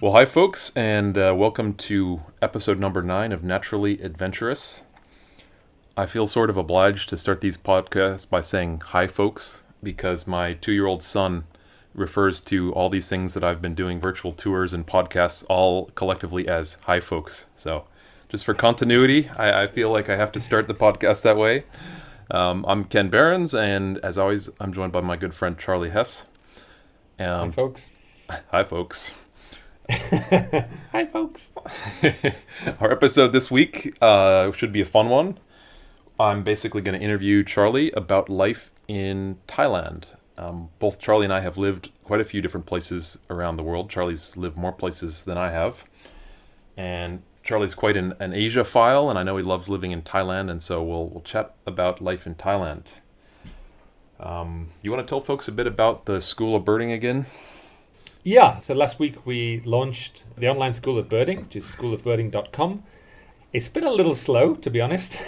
Well, hi, folks, and welcome to episode number 9 of Naturally Adventurous. I feel sort of obliged to start these podcasts by saying hi, folks, because my 2-year-old son refers to all these things that I've been doing, virtual tours and podcasts, all collectively as hi, folks. So just for continuity, I feel like I have to start the podcast that way. I'm Ken Behrens, and as always, I'm joined by my good friend Charley Hesse. Hi, folks. Hi, folks. Hi, folks. Our episode this week should be a fun one. I'm basically going to interview Charley about life in Thailand. Both Charley and I have lived quite a few different places around the world. Charley's lived more places than I have. And Charley's quite an Asia-phile, and I know he loves living in Thailand, and so we'll chat about life in Thailand. You want to tell folks a bit about the School of Birding again? Yeah, so last week we launched the online School of Birding, which is schoolofbirding.com. It's been a little slow, to be honest.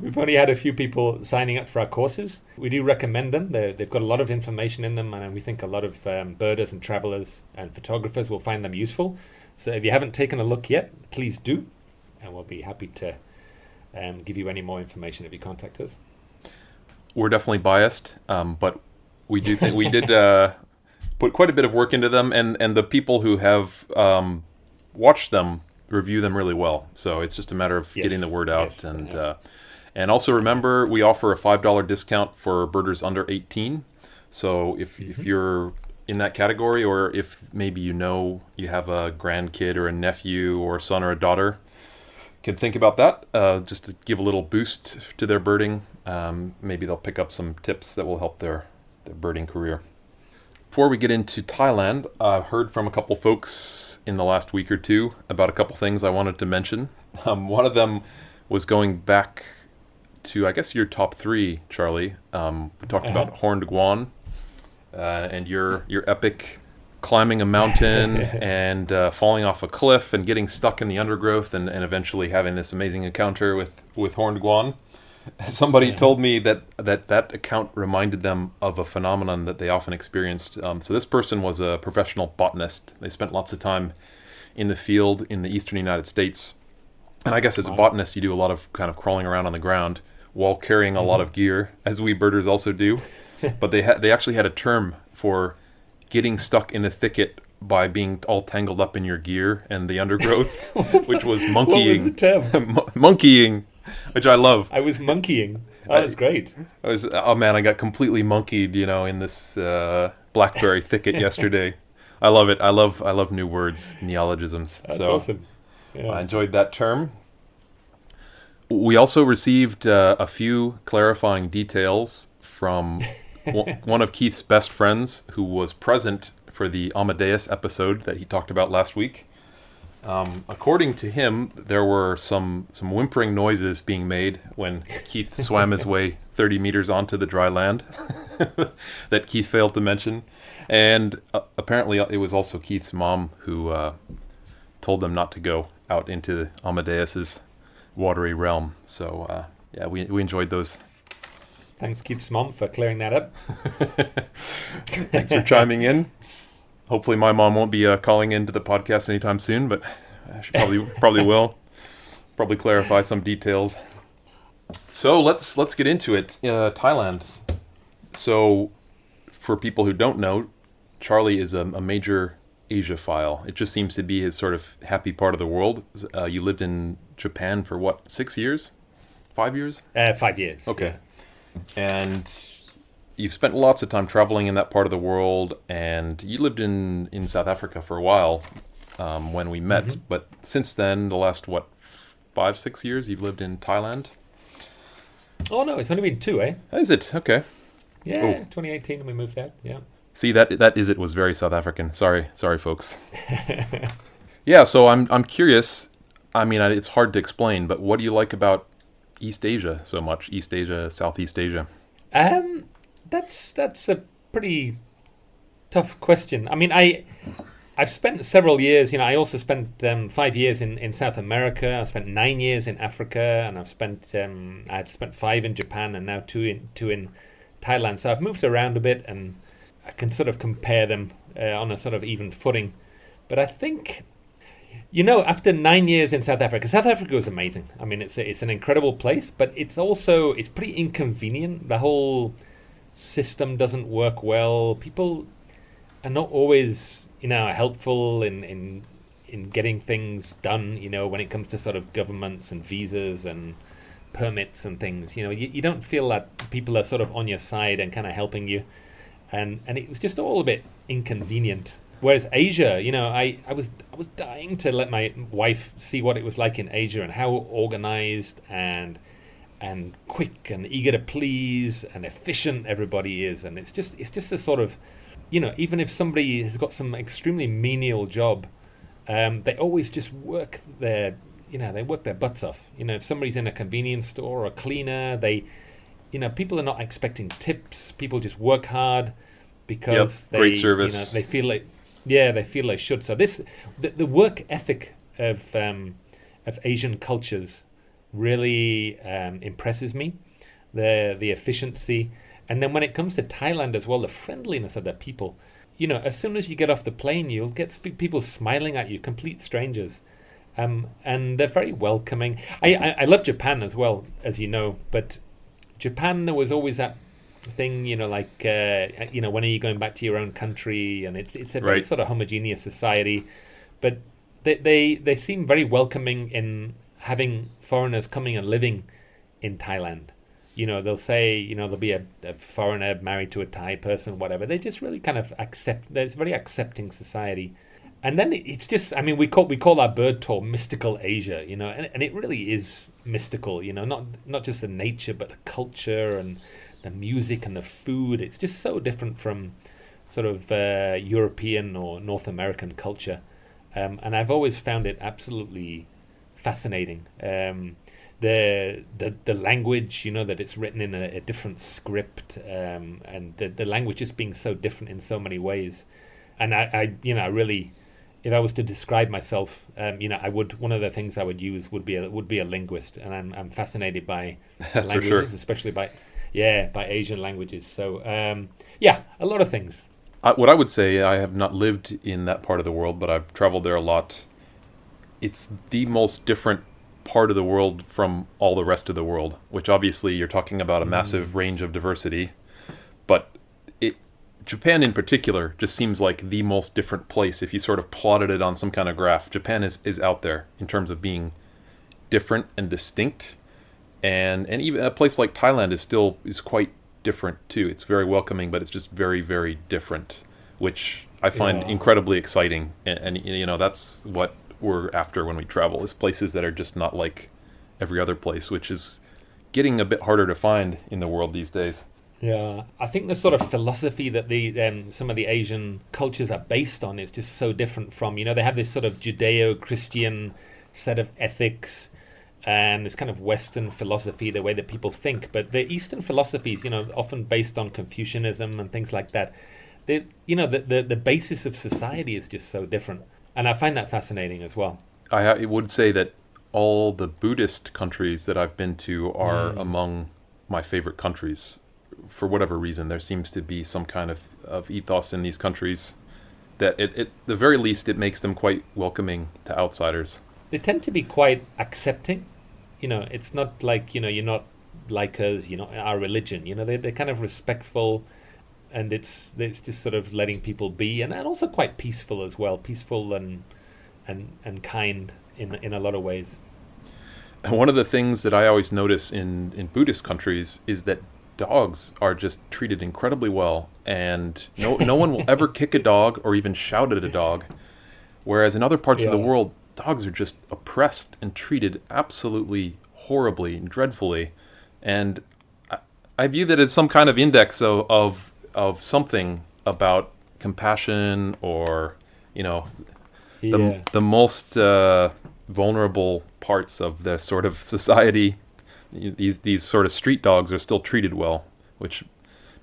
We've only had a few people signing up for our courses. We do recommend them. They've got a lot of information in them, and we think a lot of birders and travelers and photographers will find them useful. So if you haven't taken a look yet, please do, and we'll be happy to give you any more information if you contact us. We're definitely biased, but we do think we did put quite a bit of work into them, and the people who have watched them review them really well. So it's just a matter of getting the word out. And also remember, we offer a $5 discount for birders under 18. So if you're in that category, or if maybe you have a grandkid or a nephew or a son or a daughter, can think about that, just to give a little boost to their birding. Maybe they'll pick up some tips that will help their birding career. Before we get into Thailand, I've heard from a couple folks in the last week or two about a couple things I wanted to mention. One of them was going back to, I guess, your top 3, Charley. We talked about horned guan and your epic climbing a mountain and falling off a cliff and getting stuck in the undergrowth and eventually having this amazing encounter with horned guan. Somebody told me that account reminded them of a phenomenon that they often experienced. So this person was a professional botanist. They spent lots of time in the field in the eastern United States. And I guess as a botanist, you do a lot of kind of crawling around on the ground while carrying a lot of gear, as we birders also do. But they actually had a term for getting stuck in a thicket by being all tangled up in your gear and the undergrowth, which was monkeying. What was the term? Monkeying. Which I love. I was monkeying. Oh, that's great. I got completely monkeyed, in this blackberry thicket yesterday. I love it. I love new words, neologisms. That's awesome. Yeah. I enjoyed that term. We also received a few clarifying details from one of Keith's best friends who was present for the Amadeus episode that he talked about last week. According to him, there were some whimpering noises being made when Keith swam his way 30 meters onto the dry land that Keith failed to mention. And apparently it was also Keith's mom who told them not to go out into Amadeus's watery realm. So, we enjoyed those. Thanks, Keith's mom, for clearing that up. Thanks for chiming in. Hopefully my mom won't be calling into the podcast anytime soon, but she probably will. Probably clarify some details. So let's get into it. Thailand. So for people who don't know, Charley is a major Asia-phile. It just seems to be his sort of happy part of the world. You lived in Japan for what, 6 years? 5 years? 5 years. Okay. Yeah. And you've spent lots of time traveling in that part of the world, and you lived in South Africa for a while when we met. But since then, the last, 5-6 years, you've lived in Thailand? Oh, no, it's only been 2, eh? Is it? Okay. Yeah, 2018 we moved out, yeah. See, that is it was very South African. Sorry, folks. Yeah, so I'm curious. I mean, it's hard to explain, but what do you like about East Asia so much? East Asia, Southeast Asia? That's a pretty tough question. I mean, I've spent several years. I also spent 5 years in South America. I spent 9 years in Africa, and I had spent 5 in Japan, and now two in Thailand. So I've moved around a bit, and I can sort of compare them on a sort of even footing. But I think, after 9 years in South Africa was amazing. I mean, it's an incredible place, but it's pretty inconvenient. The whole system doesn't work well. People are not always, helpful in getting things done, when it comes to sort of governments and visas and permits and things. You don't feel that people are sort of on your side and kind of helping you. And it was just all a bit inconvenient. Whereas Asia, I was dying to let my wife see what it was like in Asia and how organized and quick and eager to please and efficient everybody is. And it's just a sort of, even if somebody has got some extremely menial job, they always just work they work their butts off. If somebody's in a convenience store or a cleaner, people are not expecting tips. People just work hard because great service. They feel like, they feel they should. So the work ethic of Asian cultures really impresses me. The efficiency, and then when it comes to Thailand as well, the friendliness of their people. As soon as you get off the plane, you'll get people smiling at you, complete strangers, and they're very welcoming. I love Japan as well, as you know, but Japan, there was always that thing, when are you going back to your own country? And it's a very sort of homogeneous society, but they seem very welcoming in having foreigners coming and living in Thailand. They'll say, there'll be a foreigner married to a Thai person, whatever. They just really kind of accept. There's a very accepting society. And then it's just, we call our bird tour Mystical Asia, and it really is mystical, not just the nature, but the culture and the music and the food. It's just so different from sort of European or North American culture. And I've always found it absolutely fascinating. The language, that it's written in a different script, and the language just being so different in so many ways. And I really, if I was to describe myself, one of the things I would use would be a linguist, and I'm fascinated by languages, sure. Especially by Asian languages. So a lot of things. What I would say, I have not lived in that part of the world, but I've traveled there a lot. It's the most different part of the world from all the rest of the world, which obviously you're talking about a massive range of diversity, but Japan in particular just seems like the most different place. If you sort of plotted it on some kind of graph, Japan is out there in terms of being different and distinct, and even a place like Thailand is quite different too. It's very welcoming, but it's just very, very different, which I find incredibly exciting, and that's what we're after when we travel, is places that are just not like every other place, which is getting a bit harder to find in the world these days. Yeah, I think the sort of philosophy that some of the Asian cultures are based on is just so different from, they have this sort of Judeo-Christian set of ethics and this kind of Western philosophy, the way that people think. But the Eastern philosophies, often based on Confucianism and things like that, the basis of society is just so different. And I find that fascinating as well. I would say that all the Buddhist countries that I've been to are among my favorite countries. For whatever reason, there seems to be some kind of ethos in these countries that at the very least it makes them quite welcoming to outsiders. They tend to be quite accepting. It's not like, you're not like us, our religion. They're kind of respectful, and it's just sort of letting people be, and also quite peaceful as well, peaceful and kind in a lot of ways. And one of the things that I always notice in Buddhist countries is that dogs are just treated incredibly well, and no one will ever kick a dog or even shout at a dog, whereas in other parts of the world, dogs are just oppressed and treated absolutely horribly and dreadfully. And I view that as some kind of index of something about compassion, or the most vulnerable parts of the sort of society. These sort of street dogs are still treated well, which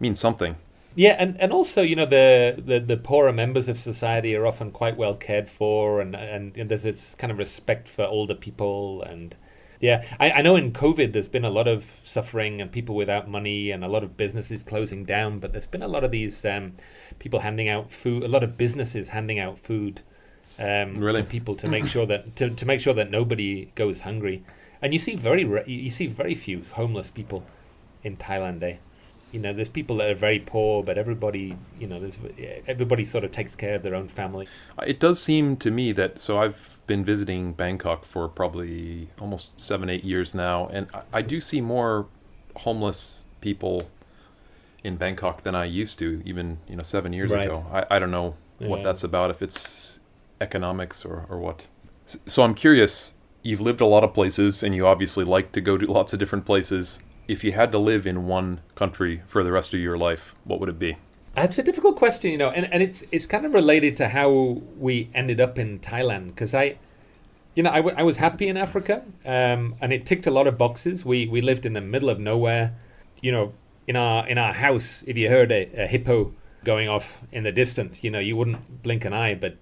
means something. Yeah, and also, the poorer members of society are often quite well cared for, and there's this kind of respect for older people. And I know in COVID there's been a lot of suffering and people without money and a lot of businesses closing down, but there's been a lot of these people handing out food, a lot of businesses handing out food Really? to people to make sure that to make sure that nobody goes hungry. And you see very few homeless people in Thailand. There's people that are very poor, but everybody sort of takes care of their own family. It does seem to me that, so I've been visiting Bangkok for probably almost 7-8 years now, and I do see more homeless people in Bangkok than I used to, even 7 years Right. ago. I don't know what Yeah. that's about, if it's economics or what. So I'm curious, you've lived a lot of places, and you obviously like to go to lots of different places. If you had to live in one country for the rest of your life, what would it be? That's a difficult question, and it's kind of related to how we ended up in Thailand, because I was happy in Africa, and it ticked a lot of boxes. We lived in the middle of nowhere, in our house. If you heard a hippo going off in the distance, you wouldn't blink an eye, but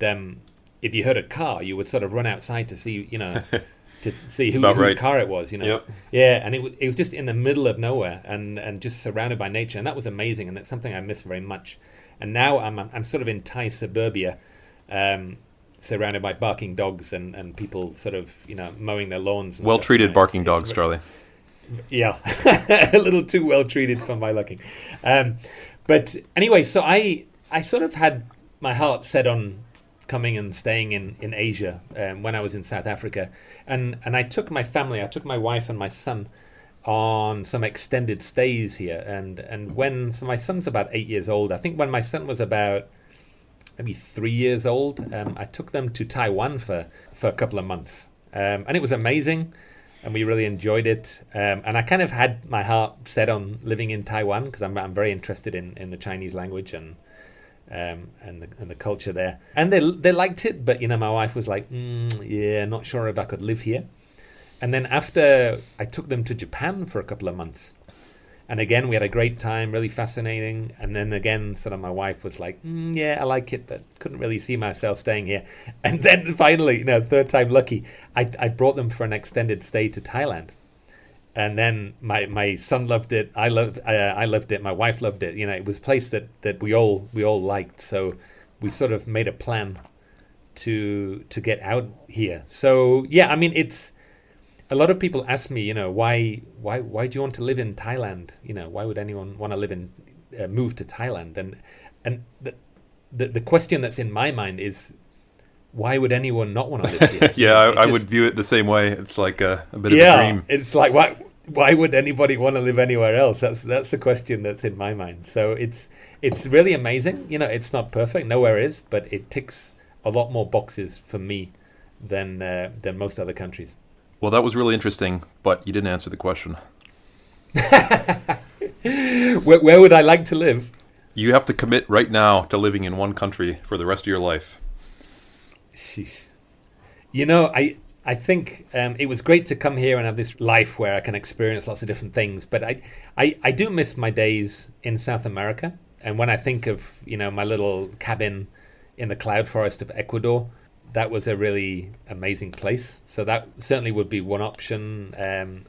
if you heard a car, you would sort of run outside to see, to see whose right. car it was, Yep. Yeah, and it was just in the middle of nowhere and just surrounded by nature, and that was amazing, and that's something I miss very much. And now I'm sort of in Thai suburbia, surrounded by barking dogs and people sort of mowing their lawns. And Well-treated stuff. barking dogs, Charlie. Yeah, a little too well treated for my liking. But anyway, so I sort of had my heart set on coming and staying in Asia when I was in South Africa, and I took my family, I took my wife and my son on some extended stays here, and so my son's about 8 years old. I think when my son was about maybe 3 years old, I took them to Taiwan for a couple of months, and it was amazing, and we really enjoyed it. And I kind of had my heart set on living in Taiwan because I'm very interested in the Chinese language and the culture there, and they liked it, but my wife was like, yeah, not sure if I could live here. And then after I took them to Japan for a couple of months, and again we had a great time, really fascinating. And then again, sort of my wife was like, yeah, I like it, but couldn't really see myself staying here. And then finally, third time lucky, I brought them for an extended stay to Thailand. And then my son loved it. I loved it. My wife loved it. It was a place that we all liked. So we sort of made a plan to get out here. So yeah, I mean, it's a lot of people ask me, why do you want to live in Thailand? Why would anyone want to move to Thailand? And the question that's in my mind is, why would anyone not want to live here? Yeah, I would view it the same way. It's like a bit of a dream. It's like, why would anybody want to live anywhere else? That's the question that's in my mind. So it's really amazing. It's not perfect. Nowhere is, but it ticks a lot more boxes for me than most other countries. Well, that was really interesting, but you didn't answer the question. Where would I like to live? You have to commit right now to living in one country for the rest of your life. Sheesh. I think it was great to come here and have this life where I can experience lots of different things. But I do miss my days in South America. And when I think of, my little cabin in the cloud forest of Ecuador, that was a really amazing place. So that certainly would be one option.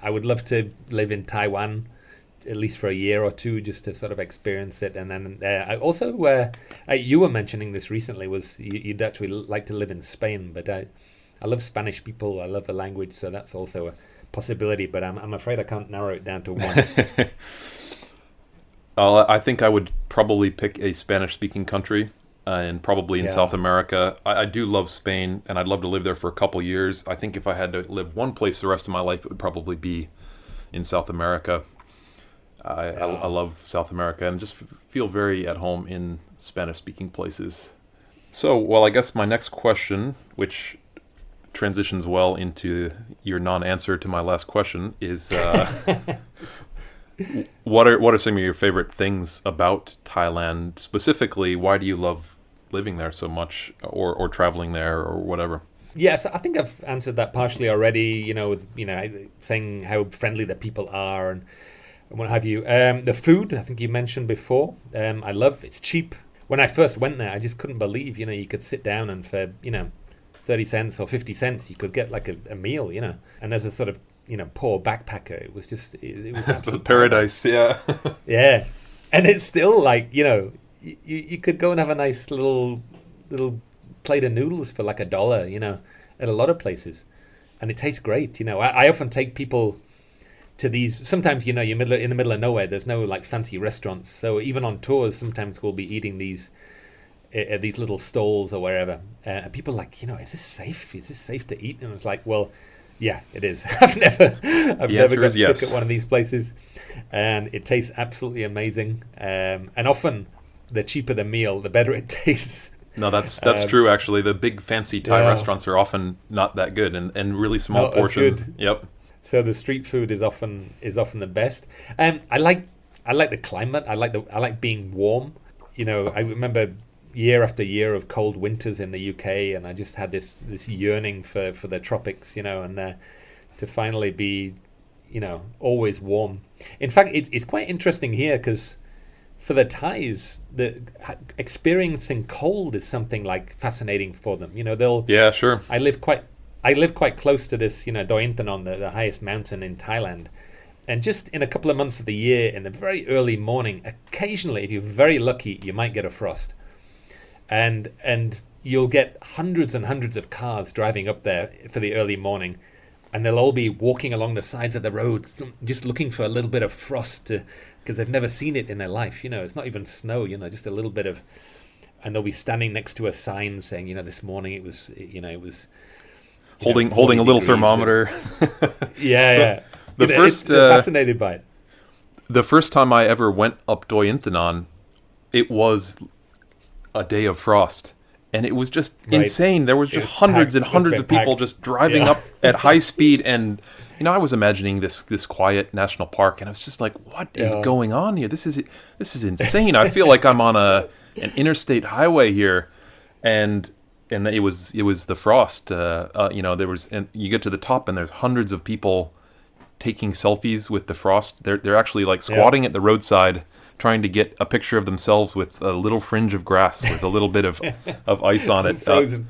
I would love to live in Taiwan, at least for a year or two, just to sort of experience it. And then I also, you were mentioning this recently, was you'd actually like to live in Spain, but I love Spanish people. I love the language, so that's also a possibility. But I'm afraid I can't narrow it down to one. I think I would probably pick a Spanish-speaking country, and probably in South America. I do love Spain, and I'd love to live there for a couple years. I think if I had to live one place the rest of my life, it would probably be in South America. I love South America and just feel very at home in Spanish-speaking places. So, well, I guess my next question, which transitions well into your non-answer to my last question, is what are some of your favorite things about Thailand? Specifically, why do you love living there so much, or traveling there, or whatever? Yes, I think I've answered that partially already. With saying how friendly the people are and what have you. The food, I think you mentioned before. I love. It's cheap. When I first went there, I just couldn't believe. You could sit down and for 30 cents or 50 cents, you could get like a meal. And as a sort of poor backpacker, it was just it was absolute paradise. Yeah. Yeah, and it's still like you could go and have a nice little plate of noodles for like $1, at a lot of places, and it tastes great. I often take people to these. Sometimes you're in the middle of nowhere. There's no like fancy restaurants, so even on tours, sometimes we'll be eating these little stalls or wherever. And people are like, is this safe? Is this safe to eat? And it's like, well, yeah, it is. I've never got sick at one of these places, and it tastes absolutely amazing. And often, the cheaper the meal, the better it tastes. No, that's true. Actually, the big fancy Thai restaurants are often not that good, and really small portions. Yep. So the street food is often the best. I like the climate. I like being warm. I remember year after year of cold winters in the UK, and I just had this yearning for the tropics, and to finally be, always warm. In fact, it's quite interesting here because for the Thais, experiencing cold is something like fascinating for them. Yeah, sure. I live quite close to this, Doi Inthanon, the highest mountain in Thailand. And just in a couple of months of the year, in the very early morning, occasionally, if you're very lucky, you might get a frost. And you'll get hundreds and hundreds of cars driving up there for the early morning, and they'll all be walking along the sides of the road, just looking for a little bit of frost, because they've never seen it in their life. It's not even snow, just a little bit of, and they'll be standing next to a sign saying, this morning it was holding a little thermometer. Yeah. They're fascinated by it. The first time I ever went up Doi Inthanon, it was a day of frost, and it was just insane. There was just hundreds and hundreds of people just driving up at high speed, and I was imagining this quiet national park, and I was just like, what is going on here? This is insane. I feel like I'm on an interstate highway here, and it was the frost. There was, and you get to the top, and there's hundreds of people taking selfies with the frost. They're actually like squatting at the roadside, trying to get a picture of themselves with a little fringe of grass with a little bit of ice on it. Frozen.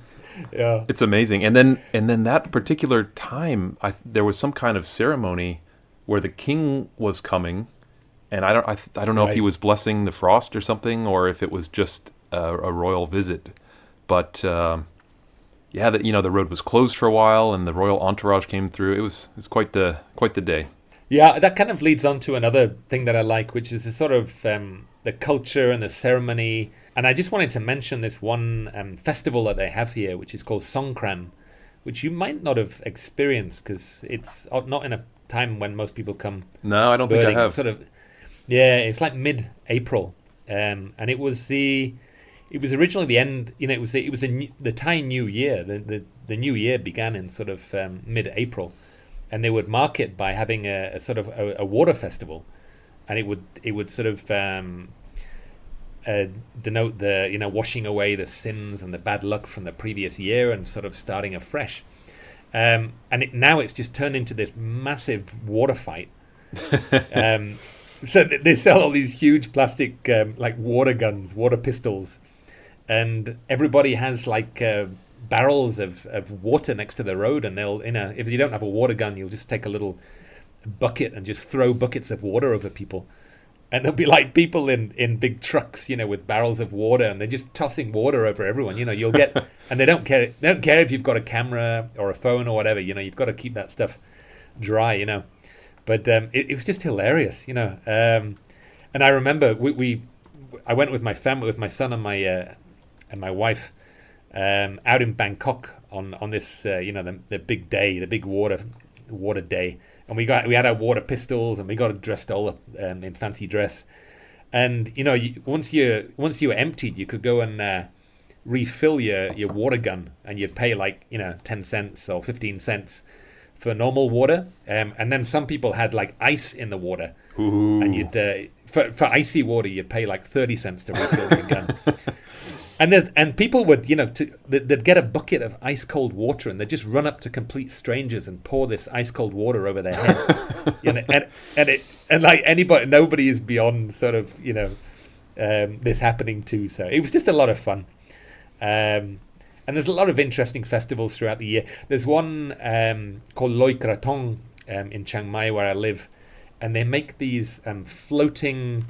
It's amazing. And then that particular time, there was some kind of ceremony where the king was coming, and I don't know if he was blessing the frost or something, or if it was just a royal visit. But the road was closed for a while, and the royal entourage came through. It's quite the day. Yeah, that kind of leads on to another thing that I like, which is the sort of the culture and the ceremony. And I just wanted to mention this one festival that they have here, which is called Songkran, which you might not have experienced because it's not in a time when most people come. No, I don't think I have. It's like mid-April, and it was originally the end. It was the Thai New Year. The New Year began in sort of mid-April. And they would mark it by having a sort of a water festival, and it would sort of denote the washing away the sins and the bad luck from the previous year and sort of starting afresh. And now it's just turned into this massive water fight. So they sell all these huge plastic like water guns, water pistols, and everybody has like barrels of water next to the road, and they'll if you don't have a water gun, you'll just take a little bucket and just throw buckets of water over people, and there'll be like people in big trucks with barrels of water, and they're just tossing water over everyone. You'll get and they don't care if you've got a camera or a phone or whatever. You've got to keep that stuff dry. But it was just hilarious. And I remember I went with my family, with my son and my wife, out in Bangkok on this the big day, the big water day, and we had our water pistols, and we got dressed all up in fancy dress, and once you were emptied, you could go and refill your water gun, and you'd pay like 10 cents or 15 cents for normal water, and then some people had like ice in the water. Ooh. And you'd for icy water you'd pay like 30 cents to refill your gun. And people would, they'd get a bucket of ice cold water, and they'd just run up to complete strangers and pour this ice cold water over their head. and like nobody is beyond sort of this happening too. So it was just a lot of fun. And there's a lot of interesting festivals throughout the year. There's one called Loi Krathong in Chiang Mai, where I live, and they make these floating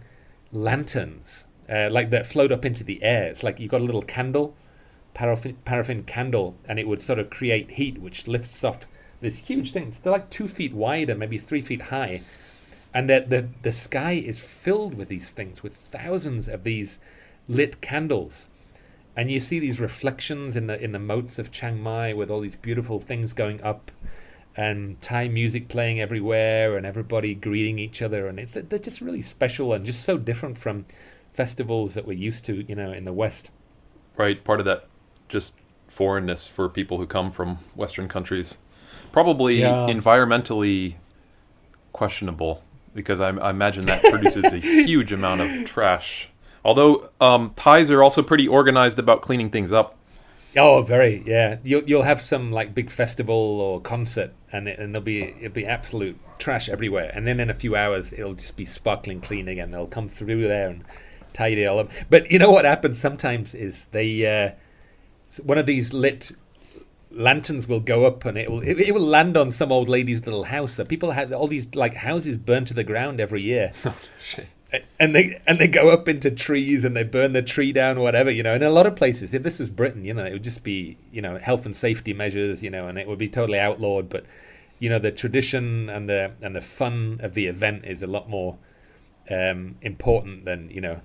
lanterns. Like that float up into the air. It's like you've got a little candle paraffin candle, and it would sort of create heat, which lifts up this huge thing. They're like 2 feet wide and maybe 3 feet high, and the sky is filled with these things, with thousands of these lit candles, and you see these reflections in the moats of Chiang Mai with all these beautiful things going up, and Thai music playing everywhere, and everybody greeting each other, and they're just really special and just so different from festivals that we're used to, in the West. Right, part of that just foreignness for people who come from Western countries. Probably environmentally questionable, because I imagine that produces a huge amount of trash. Although Thais are also pretty organized about cleaning things up. Oh, very, yeah. You'll have some like big festival or concert, and it'll be absolute trash everywhere. And then in a few hours, it'll just be sparkling clean again. They'll come through there and tidy it all up. But you know what happens sometimes is one of these lit lanterns will go up, and it will land on some old lady's little house. So people have all these like houses burned to the ground every year. Oh, shit. And they go up into trees and they burn the tree down, whatever, In a lot of places, if this was Britain, it would just be, health and safety measures, and it would be totally outlawed. But, the tradition and the fun of the event is a lot more important than,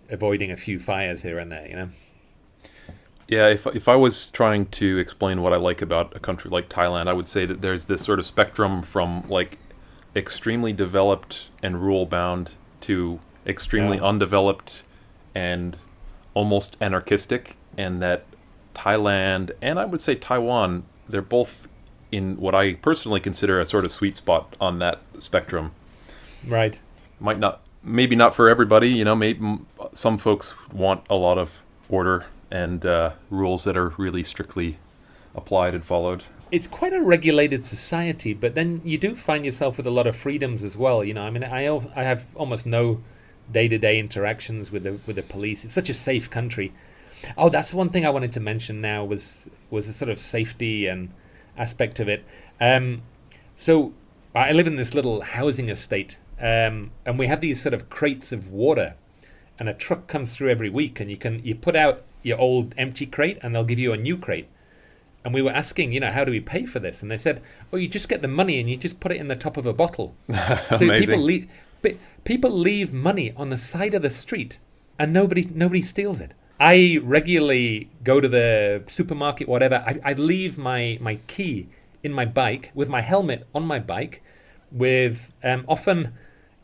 avoiding a few fires here and there, Yeah, if I was trying to explain what I like about a country like Thailand, I would say that there's this sort of spectrum from like extremely developed and rule bound to extremely undeveloped and almost anarchistic, and that Thailand and I would say Taiwan, they're both in what I personally consider a sort of sweet spot on that spectrum. Right. Maybe not for everybody, maybe some folks want a lot of order and rules that are really strictly applied and followed. It's quite a regulated society, but then you do find yourself with a lot of freedoms as well. I have almost no day-to-day interactions with the police. It's such a safe country. Oh, that's one thing I wanted to mention now was the sort of safety and aspect of it. So I live in this little housing estate, and we have these sort of crates of water, and a truck comes through every week, and you put out your old empty crate, and they'll give you a new crate. And we were asking, how do we pay for this? And they said, you just get the money and you just put it in the top of a bottle. So people leave money on the side of the street, and nobody steals it. I regularly go to the supermarket, whatever. I leave my key in my bike with my helmet on my bike, with often,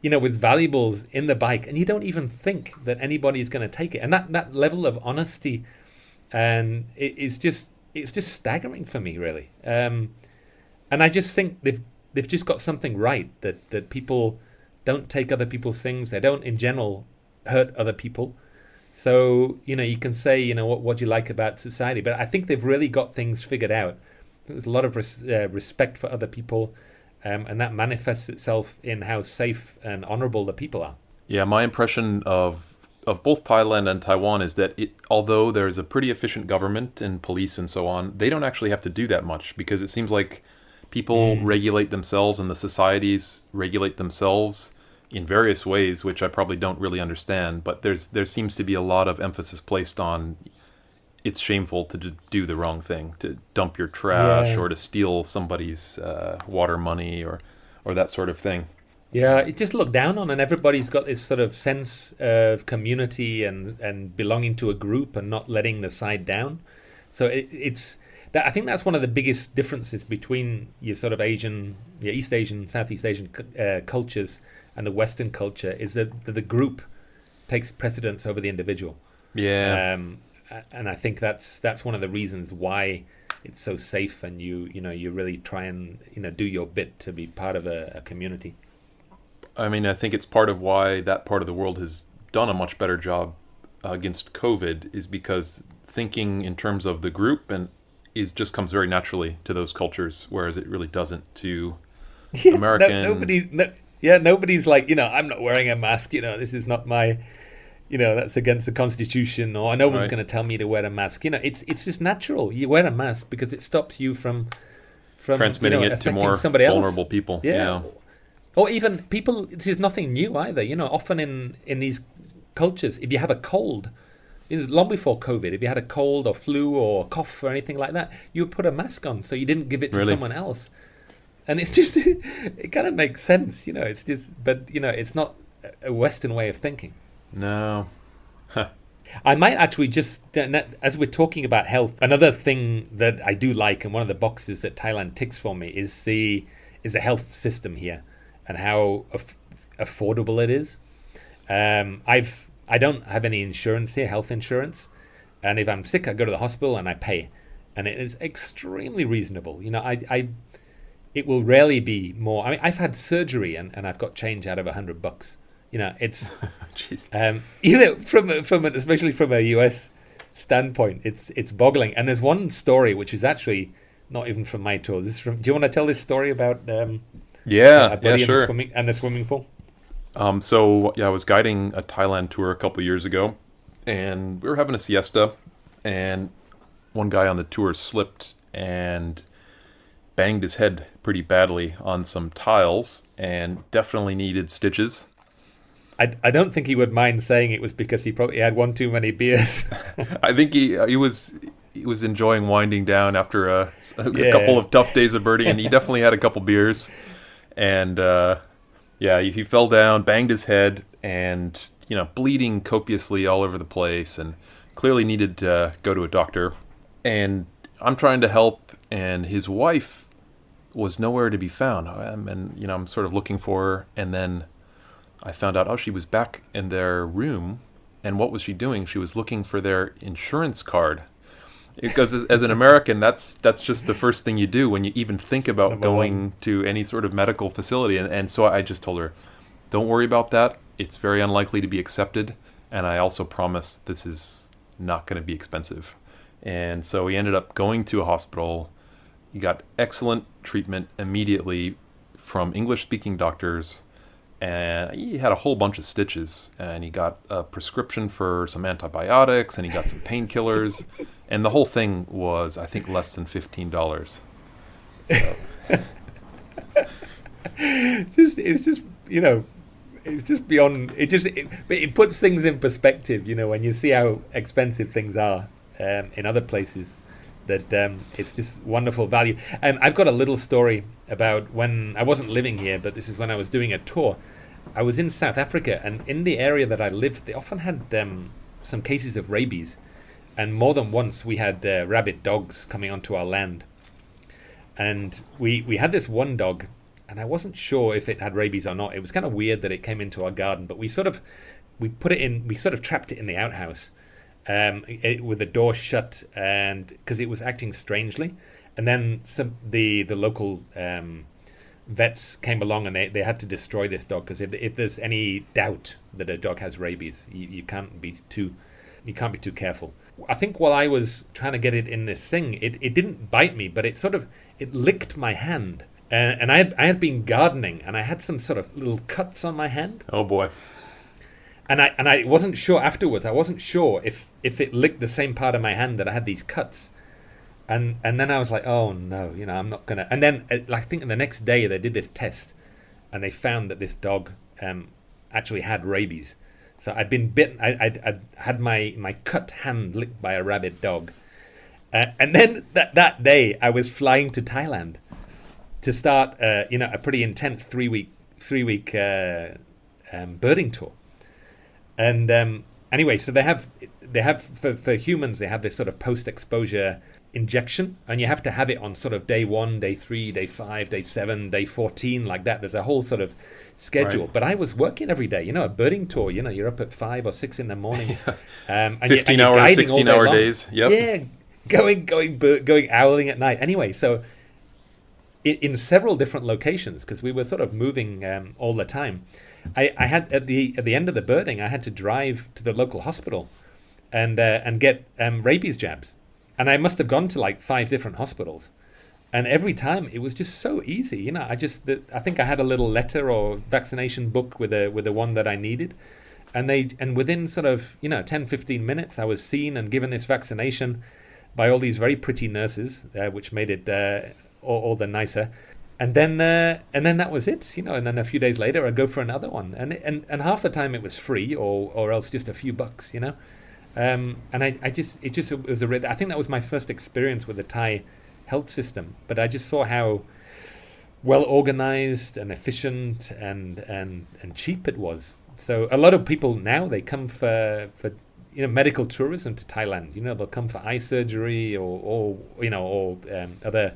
with valuables in the bike, and you don't even think that anybody's going to take it. And that level of honesty, and it's just staggering for me, really. And I just think they've just got something right, that people don't take other people's things. They don't, in general, hurt other people. So, you can say, what you like about society, but I think they've really got things figured out. There's a lot of respect for other people, and that manifests itself in how safe and honorable the people are. Yeah, my impression of both Thailand and Taiwan is that although there's a pretty efficient government and police and so on, they don't actually have to do that much, because it seems like people regulate themselves and the societies regulate themselves in various ways, which I probably don't really understand. But there seems to be a lot of emphasis placed on it's shameful to do the wrong thing, to dump your trash or to steal somebody's water money or that sort of thing. Yeah, it's just looked down on, and everybody's got this sort of sense of community and belonging to a group and not letting the side down. So it's that, I think that's one of the biggest differences between your sort of East Asian, Southeast Asian cultures and the Western culture, is that the group takes precedence over the individual. Yeah. And I think that's one of the reasons why it's so safe, and you really try and do your bit to be part of a community. I mean, I think it's part of why that part of the world has done a much better job against COVID, is because thinking in terms of the group just comes very naturally to those cultures, whereas it really doesn't to American. Nobody's like, I'm not wearing a mask. This is not my, that's against the Constitution, or no one's going to tell me to wear a mask. It's just natural. You wear a mask because it stops you from transmitting it to more vulnerable people. Yeah. Or even people, this is nothing new either. Often in these cultures, if you have a cold, it was long before COVID. If you had a cold or flu or cough or anything like that, you would put a mask on so you didn't give it to someone else. And it's just, it kind of makes sense, it's just, but, it's not a Western way of thinking. No. I might actually just, as we're talking about health, another thing that I do like, and one of the boxes that Thailand ticks for me, is the health system here and how affordable it is. I don't have any insurance here, health insurance, and if I'm sick, I go to the hospital and I pay, and it is extremely reasonable. It will rarely be more. I mean, I've had surgery and I've got change out of $100. It's especially from a US standpoint, it's boggling. And there's one story which is actually not even from my tour. This is from. Do you want to tell this story about? Sure. And the swimming pool. I was guiding a Thailand tour a couple of years ago, and we were having a siesta, and one guy on the tour slipped and banged his head pretty badly on some tiles and definitely needed stitches. I don't think he would mind saying it was because he probably had one too many beers. I think he was enjoying winding down after a couple of tough days of birding, and he definitely had a couple beers. And he fell down, banged his head, and bleeding copiously all over the place, and clearly needed to go to a doctor. And I'm trying to help, and his wife was nowhere to be found. And I'm sort of looking for her, and then I found out, she was back in their room. And what was she doing? She was looking for their insurance card. Because as an American, that's just the first thing you do when you even think about going to any sort of medical facility. And so I just told her, don't worry about that. It's very unlikely to be accepted. And I also promise this is not going to be expensive. And so we ended up going to a hospital. He got excellent treatment immediately from English-speaking doctors. And he had a whole bunch of stitches, and he got a prescription for some antibiotics, and he got some painkillers, and the whole thing was, I think, less than $15. So. It's just beyond. It puts things in perspective. When you see how expensive things are in other places, that it's just wonderful value. I've got a little story about when I wasn't living here, but this is when I was doing a tour. I was in South Africa, and in the area that I lived, they often had some cases of rabies, and more than once we had rabid dogs coming onto our land. And we had this one dog, and I wasn't sure if it had rabies or not. It was kind of weird that it came into our garden, but we sort of trapped it in the outhouse. With the door shut, and because it was acting strangely, and then the local vets came along, and they had to destroy this dog, because if there's any doubt that a dog has rabies, you can't be too careful. I think while I was trying to get it in this thing, it didn't bite me, but it licked my hand, and I had been gardening, and I had some sort of little cuts on my hand. Oh boy. And I wasn't sure afterwards. I wasn't sure if it licked the same part of my hand that I had these cuts. And then I was like, oh no, I'm not gonna. And then I think the next day they did this test, and they found that this dog actually had rabies. So I'd been bitten. I'd had my cut hand licked by a rabid dog. And then that day I was flying to Thailand to start a pretty intense three week birding tour. And anyway, so they have for humans, they have this sort of post-exposure injection, and you have to have it on sort of day 1, day 3, day 5, day 7, day 14, like that. There's a whole sort of schedule. Right. But I was working every day, a birding tour, you're up at 5 or 6 in the morning. 15-hour, 16-hour days. Yep. Yeah, going owling at night. Anyway, so in several different locations, because we were sort of moving all the time, I had at the end of the birding, I had to drive to the local hospital and get rabies jabs, and I must have gone to like 5 different hospitals, and every time it was just so easy. I think I had a little letter or vaccination book with the one that I needed, and within sort of 10-15 minutes I was seen and given this vaccination by all these very pretty nurses, which made it all the nicer. And then that was it, and then a few days later I'd go for another one. And half the time it was free or else just a few bucks, And it was I think that was my first experience with the Thai health system. But I just saw how well organized and efficient and cheap it was. So a lot of people now, they come for medical tourism to Thailand. They'll come for eye surgery or other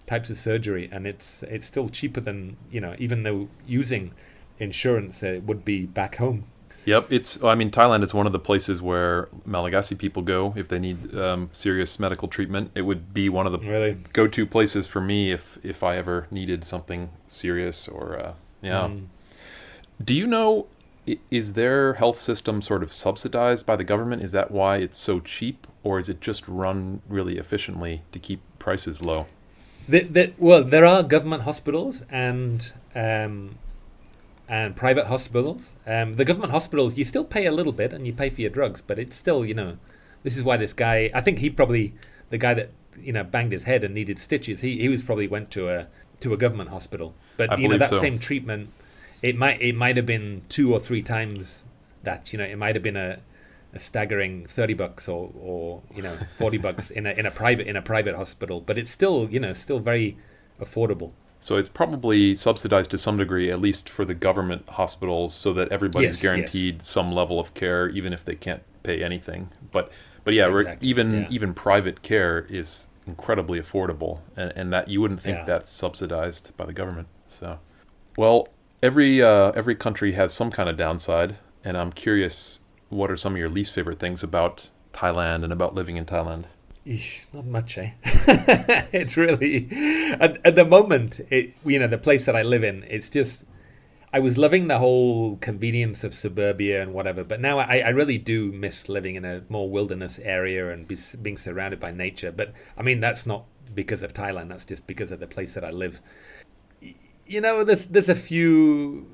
types of surgery, and it's still cheaper than even though using insurance would be back home. Yep, Thailand is one of the places where Malagasy people go if they need serious medical treatment. It would be one of the go-to places for me if I ever needed something serious or Do you know, is their health system sort of subsidized by the government? Is that why it's so cheap, or is it just run really efficiently to keep prices low? Well, there are government hospitals and private hospitals. The government hospitals, you still pay a little bit and you pay for your drugs, but it's still, this is why this guy, I think the guy that, banged his head and needed stitches, he was probably went to a government hospital. But, that same treatment, it might have been 2 or 3 times that, it might have been a staggering $30 or $40 in a private hospital, but it's still, still very affordable. So it's probably subsidized to some degree, at least for the government hospitals, so that everybody's guaranteed some level of care, even if they can't pay anything. But yeah, exactly. Even private care is incredibly affordable, and that you wouldn't think that's subsidized by the government. So, well, every country has some kind of downside, and I'm curious, what are some of your least favorite things about Thailand and about living in Thailand? Not much, eh? It's really at the moment. The place that I live in, it's just I was loving the whole convenience of suburbia and whatever, but now I really do miss living in a more wilderness area and being surrounded by nature. But I mean, that's not because of Thailand. That's just because of the place that I live. There's a few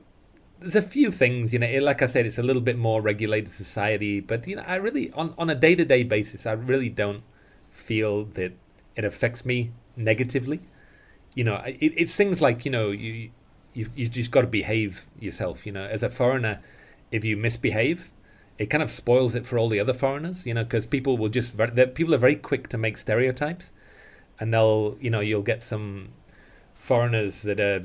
things, like I said, it's a little bit more regulated society, but I really on a day-to-day basis, I really don't feel that it affects me negatively. It's things like you just got to behave yourself. As a foreigner, if you misbehave, it kind of spoils it for all the other foreigners. Because people will people are very quick to make stereotypes, and you'll get some foreigners that are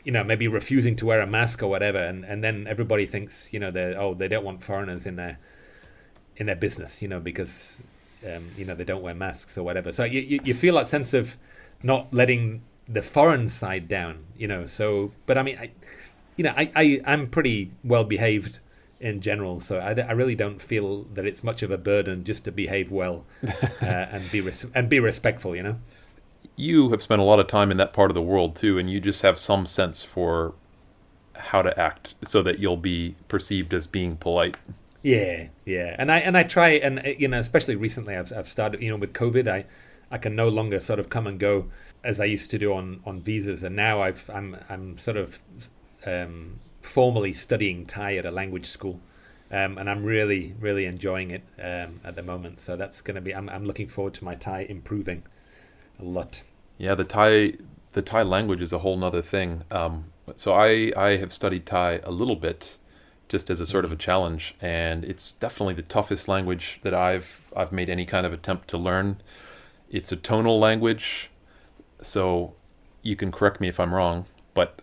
maybe refusing to wear a mask or whatever, and then everybody thinks they don't want foreigners in their business, because they don't wear masks or whatever. So you feel that sense of not letting the foreign side down, So, but I mean, I'm pretty well behaved in general, so I really don't feel that it's much of a burden just to behave well and be respectful, You have spent a lot of time in that part of the world too, and you just have some sense for how to act so that you'll be perceived as being polite. Yeah, and I try, and especially recently, I've started, with COVID, I can no longer sort of come and go as I used to do on visas, and now I'm sort of formally studying Thai at a language school, and I'm really really enjoying it at the moment. So that's going to be, I'm looking forward to my Thai improving a lot. Yeah, the Thai language is a whole nother thing. So I have studied Thai a little bit, just as a sort of a challenge, and it's definitely the toughest language that I've made any kind of attempt to learn. It's a tonal language, so you can correct me if I'm wrong, but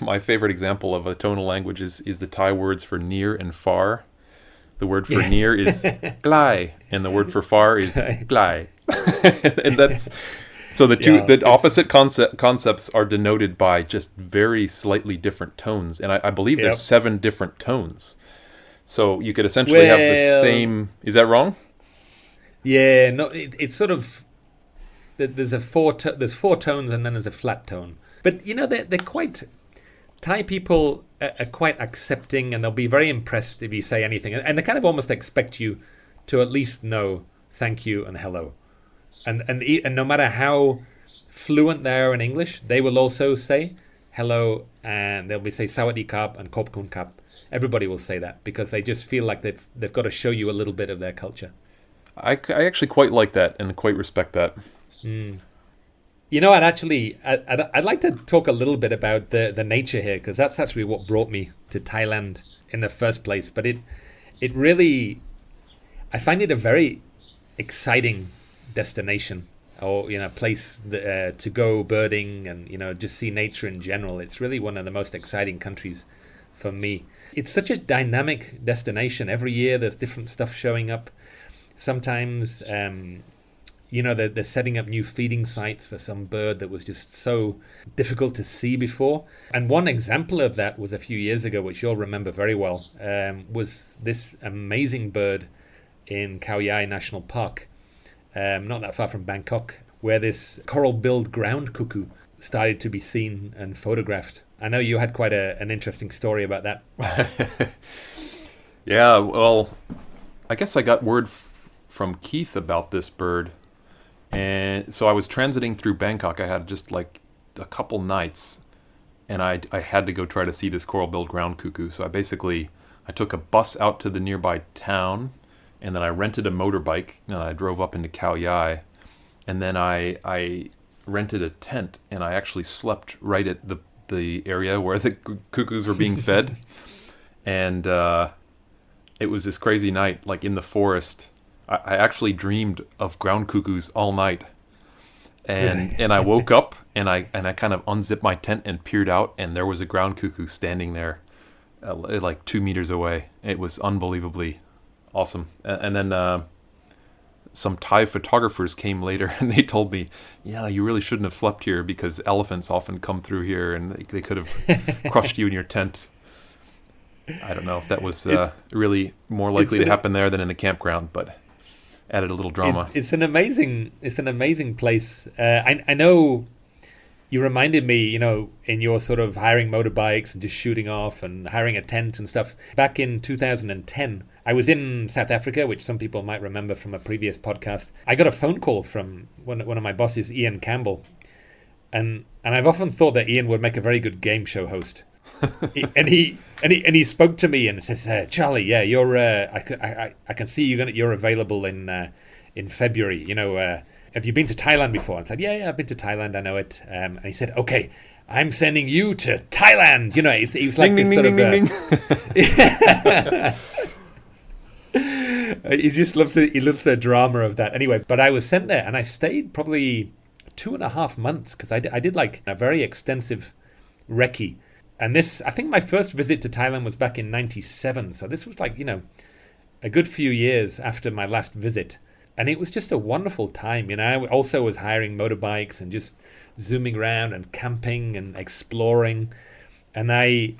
my favorite example of a tonal language is the Thai words for near and far. The word for near is glai, and the word for far is glai. And that's so the opposite concepts are denoted by just very slightly different tones, and I believe there's 7 different tones. So you could essentially have the same. Is that wrong? Yeah, no, it's sort of there's 4 tones, and then there's a flat tone. But they're quite, Thai people are quite accepting, and they'll be very impressed if you say anything, and they kind of almost expect you to at least know thank you and hello. And no matter how fluent they are in English, they will also say hello, and they'll be say sawadee krap and khop kun krap. Everybody will say that because they just feel like they've got to show you a little bit of their culture. I actually quite like that and quite respect that. I'd like to talk a little bit about the nature here, because that's actually what brought me to Thailand in the first place. But it really, I find it a very exciting destination, or place to go birding and just see nature in general. It's really one of the most exciting countries for me. It's such a dynamic destination. Every year there's different stuff showing up. Sometimes they're setting up new feeding sites for some bird that was just so difficult to see before. And one example of that was a few years ago, which you'll remember very well, was this amazing bird in Khao Yai National Park, not that far from Bangkok, where this coral-billed ground cuckoo started to be seen and photographed. I know you had quite an interesting story about that. Yeah, well, I guess I got word from Keith about this bird. And so I was transiting through Bangkok. I had just like a couple nights, and I had to go try to see this coral-billed ground cuckoo. So I took a bus out to the nearby town, and then I rented a motorbike, and I drove up into Khao Yai. And then I rented a tent, and I actually slept right at the area where the cuckoos were being fed. And it was this crazy night, like in the forest. I actually dreamed of ground cuckoos all night, and I woke up and I kind of unzipped my tent and peered out, and there was a ground cuckoo standing there, like 2 meters away. It was unbelievably awesome. And then some Thai photographers came later, and they told me, "Yeah, you really shouldn't have slept here because elephants often come through here, and they could have crushed you in your tent." I don't know if that was really more likely to happen there than in the campground, but added a little drama. It's an amazing place. I know you reminded me, in your sort of hiring motorbikes and just shooting off and hiring a tent and stuff. Back in 2010, I was in South Africa, which some people might remember from a previous podcast. I got a phone call from one of my bosses, Ian Campbell, and I've often thought that Ian would make a very good game show host. and he spoke to me and says, "Charlie, yeah, you're I can see you're available in February. Have you been to Thailand before?" And I said, "Yeah, I've been to Thailand. I know it." And he said, "Okay, I'm sending you to Thailand." He was like ding, this ding, sort of. He just loves it. He loves the drama of that. Anyway, but I was sent there and I stayed probably 2.5 months because I did like a very extensive recce. And this, I think my first visit to Thailand was back in 97. So this was like, a good few years after my last visit. And it was just a wonderful time. I also was hiring motorbikes and just zooming around and camping and exploring. And I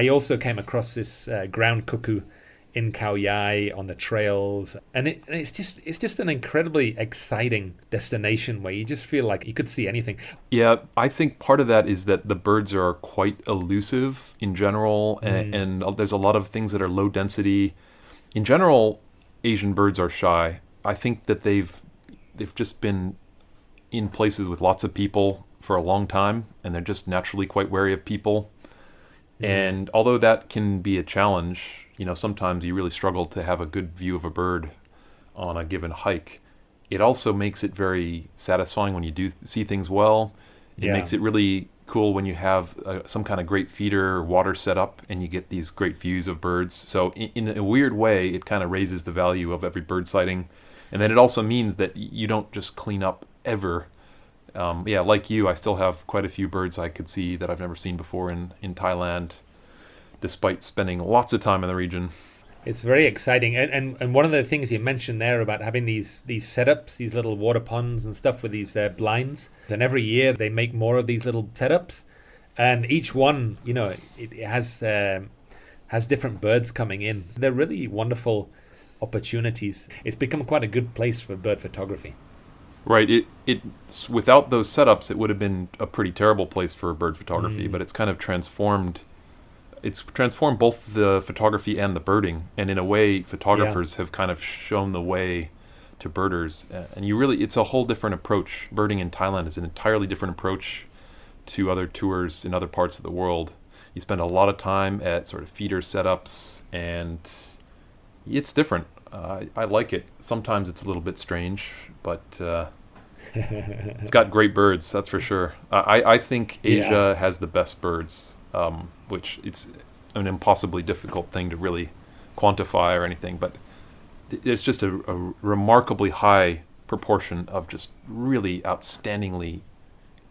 also came across this ground cuckoo in Khao Yai on the trails, and it's just an incredibly exciting destination where you just feel like you could see anything. Yeah, I think part of that is that the birds are quite elusive in general, and there's a lot of things that are low density. In general, Asian birds are shy. I think that they've just been in places with lots of people for a long time, and they're just naturally quite wary of people. And although that can be a challenge, sometimes you really struggle to have a good view of a bird on a given hike. It also makes it very satisfying when you do see things well. It makes it really cool when you have some kind of great feeder or water set up and you get these great views of birds. So in a weird way, it kind of raises the value of every bird sighting. And then it also means that you don't just clean up ever. Like you, I still have quite a few birds I could see that I've never seen before in Thailand, despite spending lots of time in the region. It's very exciting. And one of the things you mentioned there about having these setups, these little water ponds and stuff with these blinds. And every year they make more of these little setups. And each one, it has different birds coming in. They're really wonderful opportunities. It's become quite a good place for bird photography. Right. It's without those setups, it would have been a pretty terrible place for bird photography, but it's kind of transformed. It's transformed both the photography and the birding, and in a way, photographers have kind of shown the way to birders. And it's a whole different approach. Birding in Thailand is an entirely different approach to other tours in other parts of the world. You spend a lot of time at sort of feeder setups, and it's different. I like it. Sometimes it's a little bit strange, but it's got great birds, that's for sure. I think Asia has the best birds, which it's an impossibly difficult thing to really quantify or anything. But there's just a remarkably high proportion of just really outstandingly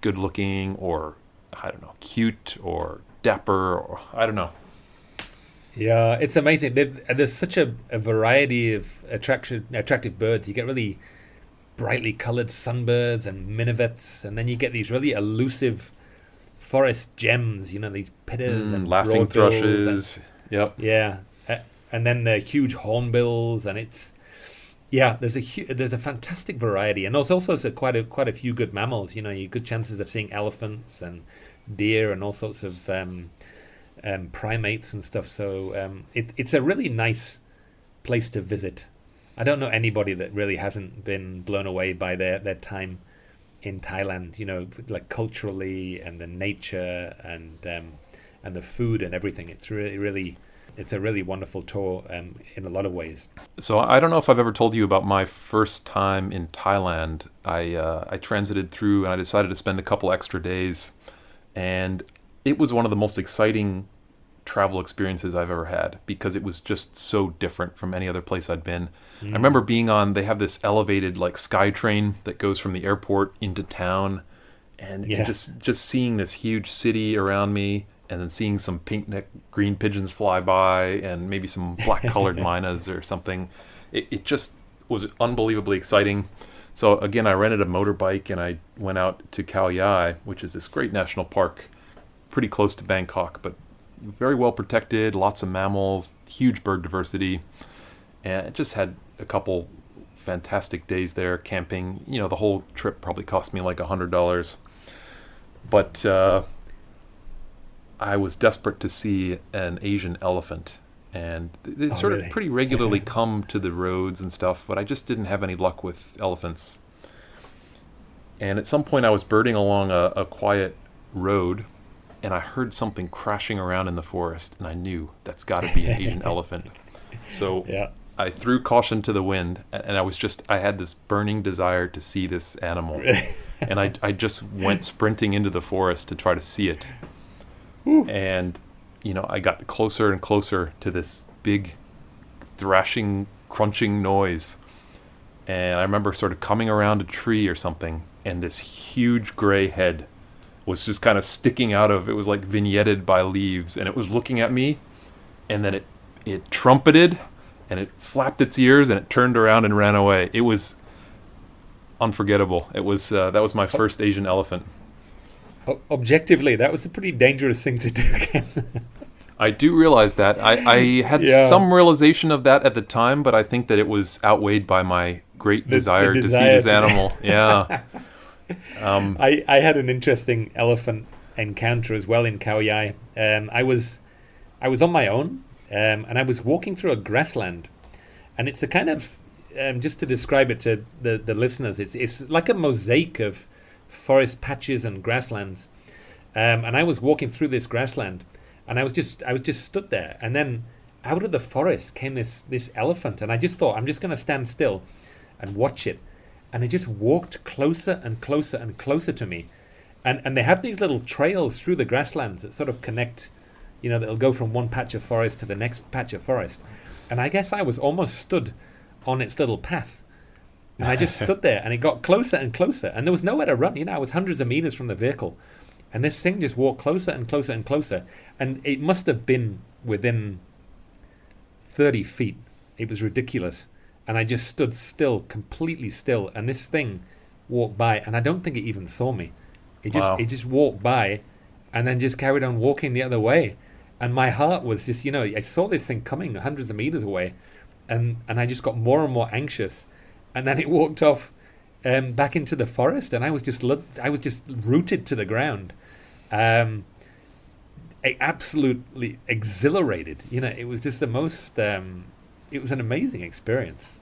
good looking, or I don't know, cute or dapper, or I don't know. Yeah, it's amazing. There's such a variety of attractive birds. You get really brightly colored sunbirds and minivets, and then you get these really elusive forest gems, these pitters and laughing broadbills thrushes. Yep. Yeah, and then the huge hornbills, and there's a fantastic variety, and there's also quite a few good mammals. You get good chances of seeing elephants and deer and all sorts of primates and stuff. So it's a really nice place to visit. I don't know anybody that really hasn't been blown away by their time in Thailand. Like culturally, and the nature, and the food and everything. It's it's a really wonderful tour in a lot of ways. So I don't know if I've ever told you about my first time in Thailand. I transited through, and I decided to spend a couple extra days, and it was one of the most exciting travel experiences I've ever had, because it was just so different from any other place I'd been. I remember they have this elevated like sky train that goes from the airport into town, and just seeing this huge city around me, and then seeing some pink-necked green pigeons fly by, and maybe some black-colored mynas or something. It just was unbelievably exciting. So again, I rented a motorbike, and I went out to Khao Yai, which is this great national park, pretty close to Bangkok, but very well protected, lots of mammals, huge bird diversity, and it just had a couple fantastic days there camping. The whole trip probably cost me like $100, but I was desperate to see an Asian elephant, and they of pretty regularly come to the roads and stuff, but I just didn't have any luck with elephants. And at some point I was birding along a quiet road, and I heard something crashing around in the forest, and I knew that's got to be an Asian elephant. So I threw caution to the wind, and I had this burning desire to see this animal. And I just went sprinting into the forest to try to see it. Ooh. And, I got closer and closer to this big thrashing, crunching noise. And I remember sort of coming around a tree or something, and this huge gray head was just kind of sticking out of, it was like vignetted by leaves, and it was looking at me, and then it trumpeted, and it flapped its ears, and it turned around and ran away. It was unforgettable. It was that was my first Asian elephant. Objectively, that was a pretty dangerous thing to do, Ken. I do realize that. I had some realization of that at the time, but I think that it was outweighed by my great desire to see this animal. Yeah. I had an interesting elephant encounter as well in Khao Yai. I was on my own, and I was walking through a grassland, and it's a kind of just to describe it to the listeners, it's like a mosaic of forest patches and grasslands, and I was walking through this grassland, and I was just stood there, and then out of the forest came this elephant, and I just thought, I'm just going to stand still and watch it. And it just walked closer and closer and closer to me. And they have these little trails through the grasslands that sort of connect, that'll go from one patch of forest to the next patch of forest. And I guess I was almost stood on its little path. And I just stood there, and it got closer and closer. And there was nowhere to run. I was hundreds of meters from the vehicle. And this thing just walked closer and closer and closer. And it must have been within 30 feet. It was ridiculous. And I just stood still, completely still. And this thing walked by, and I don't think it even saw me. It just walked by, and then just carried on walking the other way. And my heart was just, I saw this thing coming hundreds of meters away, and I just got more and more anxious. And then it walked off back into the forest, and I was just rooted to the ground, absolutely exhilarated. It was just the most. It was an amazing experience.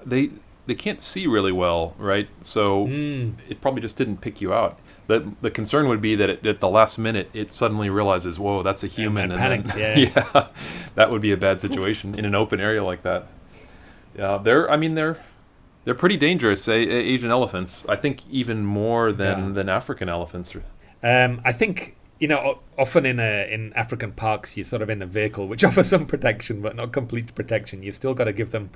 They can't see really well, right? So it probably just didn't pick you out. The concern would be that at the last minute it suddenly realizes, whoa, that's a human, and panicked. Then, that would be a bad situation in an open area like that. Yeah, they're pretty dangerous. Asian elephants, I think, even more than African elephants. I think. Often in African parks, you're sort of in a vehicle, which offers some protection, but not complete protection. You've still got to give them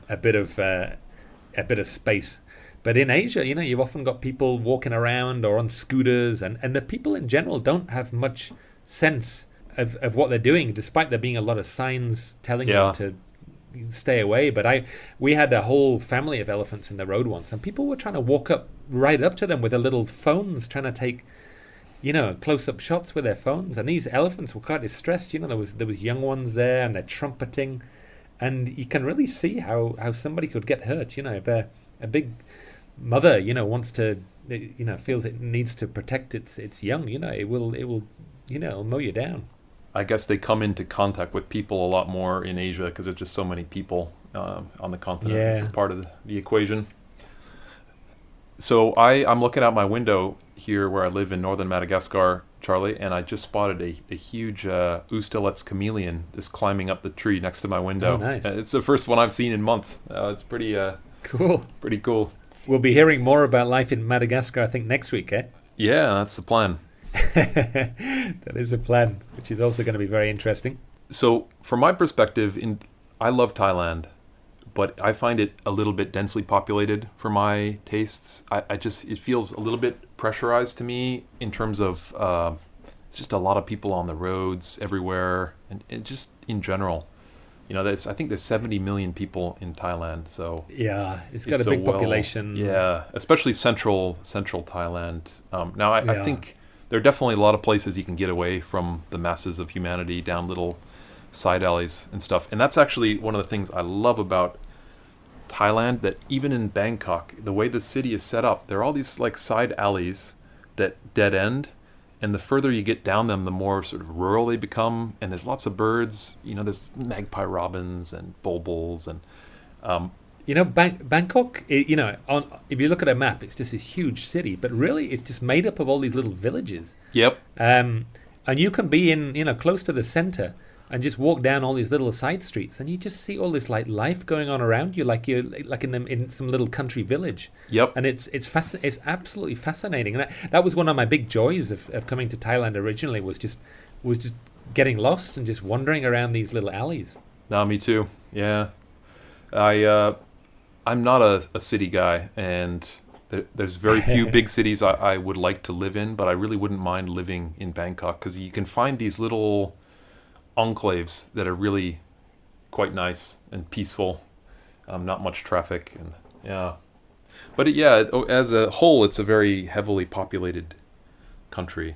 a bit of space. But in Asia, you've often got people walking around or on scooters, and the people in general don't have much sense of what they're doing, despite there being a lot of signs telling them to stay away. But we had a whole family of elephants in the road once, and people were trying to walk right up to them with their little phones, trying to take close-up shots with their phones. And these elephants were quite distressed. There was young ones there, and they're trumpeting, and you can really see how somebody could get hurt. If a big mother wants to feels it needs to protect its young, it will it'll mow you down. I guess they come into contact with people a lot more in Asia because there's just so many people on the continent. Yeah. It's part of the equation. So I'm looking out my window here where I live in northern Madagascar, Charlie, and I just spotted a huge Oostelets chameleon just climbing up the tree next to my window. Oh, nice. It's the first one I've seen in months. It's pretty cool. Pretty cool. We'll be hearing more about life in Madagascar, I think, next week, eh? Yeah, that's the plan. That is the plan, which is also going to be very interesting. So from my perspective, I love Thailand, but I find it a little bit densely populated for my tastes. It feels a little bit pressurized to me in terms of it's just a lot of people on the roads everywhere, and just in general. I think there's 70 million people in Thailand, so yeah, it's got a big population. Yeah, especially central Thailand. Now I think there are definitely a lot of places you can get away from the masses of humanity down little side alleys and stuff. And that's actually one of the things I love about Thailand, that even in Bangkok, the way the city is set up, there are all these like side alleys that dead end. And the further you get down them, the more sort of rural they become. And there's lots of birds. There's magpie robins and bulbuls. And Bangkok, if you look at a map, it's just this huge city. But really, it's just made up of all these little villages. Yep. And you can be in, close to the center and just walk down all these little side streets, and you just see all this like life going on around you, like you're like in some little country village. Yep. And it's absolutely fascinating. And that was one of my big joys of coming to Thailand originally, was just getting lost and just wandering around these little alleys. No, me too. Yeah. I'm not a city guy, and there's very few big cities I would like to live in, but I really wouldn't mind living in Bangkok because you can find these little enclaves that are really quite nice and peaceful. Not much traffic, and yeah. But as a whole, it's a very heavily populated country.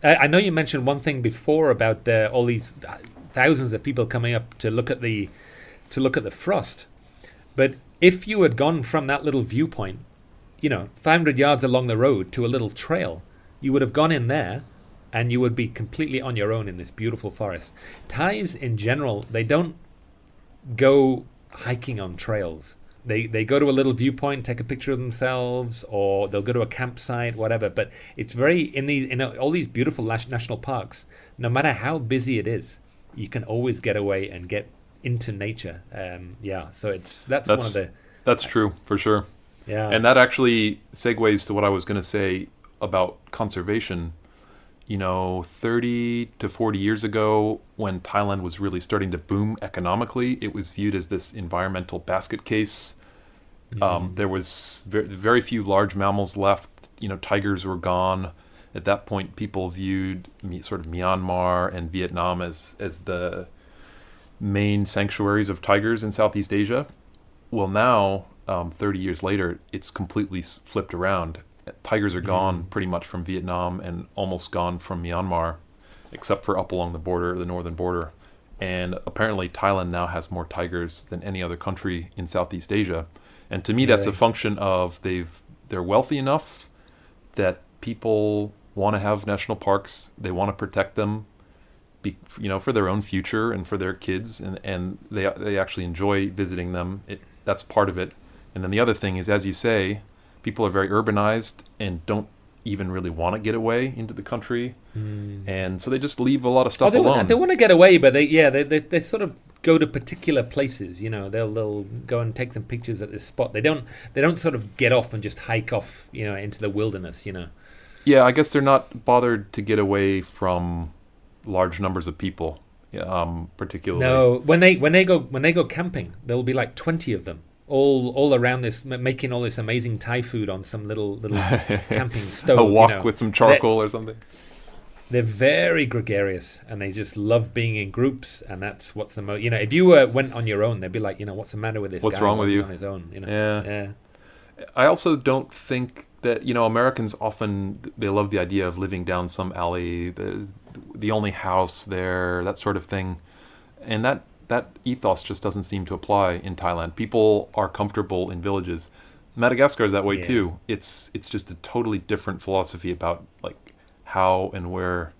I know you mentioned one thing before about all these thousands of people coming up to look at the frost. But if you had gone from that little viewpoint, 500 yards along the road to a little trail, you would have gone in there, and you would be completely on your own in this beautiful forest. Thais, in general, they don't go hiking on trails. They go to a little viewpoint, take a picture of themselves, or they'll go to a campsite, whatever. But it's very in all these beautiful national parks. No matter how busy it is, you can always get away and get into nature. So that's one of the. That's true for sure. Yeah, and that actually segues to what I was going to say about conservation. 30 to 40 years ago, when Thailand was really starting to boom economically, it was viewed as this environmental basket case. There was very few large mammals left. Tigers were gone. At that point, people viewed sort of Myanmar and Vietnam as the main sanctuaries of tigers in Southeast Asia. Well, now, 30 years later, it's completely flipped around. Tigers are gone pretty much from Vietnam and almost gone from Myanmar, except for up along the border, the northern border. And apparently Thailand now has more tigers than any other country in Southeast Asia. And to me, that's a function of they're wealthy enough that people want to have national parks. They want to protect them, for their own future and for their kids. And they actually enjoy visiting them. That's part of it. And then the other thing is, as you say, people are very urbanized and don't even really want to get away into the country, and so they just leave a lot of stuff alone. They want to get away, but they sort of go to particular places. They'll go and take some pictures at this spot. They don't sort of get off and just hike off, into the wilderness. Yeah, I guess they're not bothered to get away from large numbers of people. particularly. No, when they go camping, there'll be like 20 of them all around this, making all this amazing Thai food on some little camping stove. A wok with some charcoal or something. They're very gregarious, and they just love being in groups, and that's what's the most. If you went on your own, they'd be like, what's the matter with this guy? What's wrong with you? On his own, Yeah. I also don't think that Americans often they love the idea of living down some alley, the only house there, that sort of thing, and that ethos just doesn't seem to apply in Thailand. People are comfortable in villages. Madagascar is that way too. It's just a totally different philosophy about like how and where